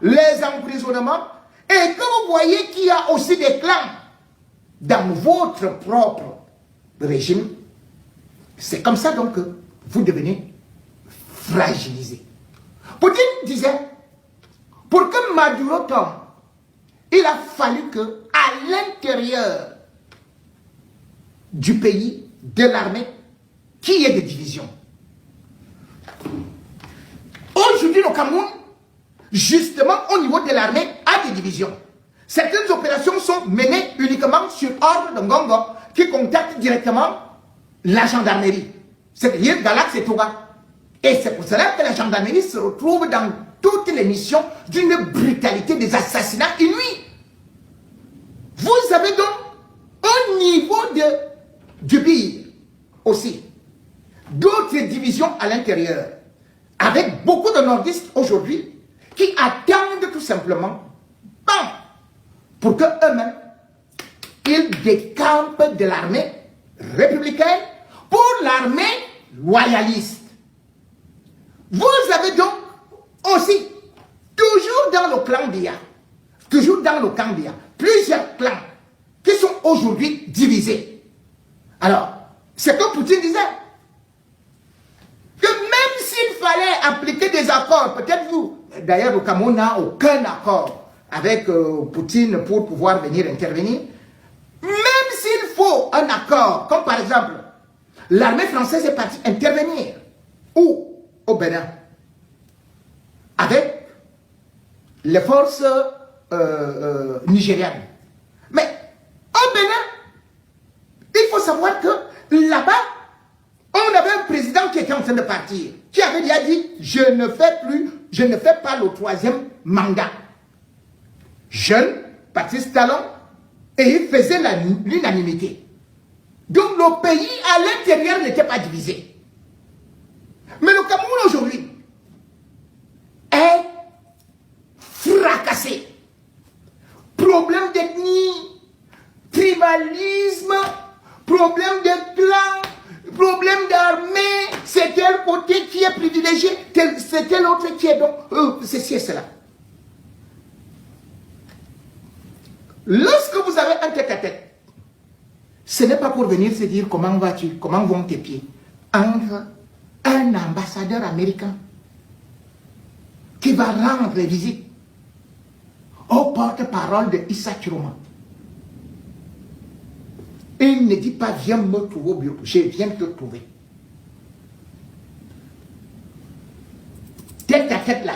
les emprisonnements, et que vous voyez qu'il y a aussi des clans dans votre propre régime, c'est comme ça donc que vous devenez fragilisé. Poutine disait, pour que Maduro tombe, il a fallu que, à l'intérieur du pays, de l'armée, qu'il y ait des divisions. Aujourd'hui, le Cameroun, justement au niveau de l'armée, a des divisions. Certaines opérations sont menées uniquement sur ordre de Ngongo, qui contacte directement la gendarmerie, c'est-à-dire Galax et Touba. Et c'est pour cela que la gendarmerie se retrouve dans toutes les missions d'une brutalité, des assassinats inouïs. Vous avez donc, au niveau du pays aussi, d'autres divisions à l'intérieur, avec beaucoup de nordistes aujourd'hui, qui attendent tout simplement, pour qu'eux-mêmes, ils décampent de l'armée républicaine pour l'armée loyaliste. Vous avez donc aussi, toujours dans le clan Biya, plusieurs clans qui sont aujourd'hui divisés. Alors, c'est comme Poutine disait, que même s'il fallait appliquer des accords, peut-être vous, d'ailleurs le Cameroun n'a aucun accord avec Poutine pour pouvoir venir intervenir, même s'il faut un accord, comme par exemple, l'armée française est partie intervenir, où au Bénin, avec les forces nigérianes. Mais au Bénin, il faut savoir que là-bas, on avait un président qui était en train de partir, qui avait déjà dit, je ne fais pas le troisième mandat. Jeune, Patrice Talon, et il faisait l'unanimité. Donc le pays à l'intérieur n'était pas divisé. Mais le Cameroun aujourd'hui est fracassé. Problème d'ethnie, tribalisme, problème de clan, problème d'armée, c'est tel côté qui est privilégié, c'est tel autre qui est donc, ceci et cela. Lorsque vous avez un tête-à-tête, ce n'est pas pour venir se dire comment vas-tu, comment vont tes pieds, entre un ambassadeur américain qui va rendre visite au porte-parole de Issa Chiroma. Il ne dit pas viens me trouver au bureau, je viens te trouver. Tête à tête là.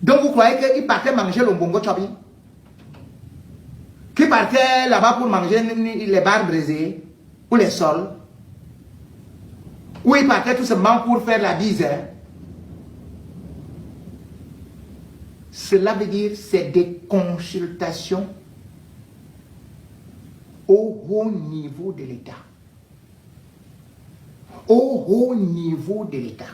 Donc vous croyez qu'il partait manger le bongo chobi? Qu'il partait là-bas pour manger les barres brisées ou les sols? Ou il partait tout simplement pour faire la bise? Cela veut dire c'est des consultations au haut niveau de l'État. Au haut niveau de l'État.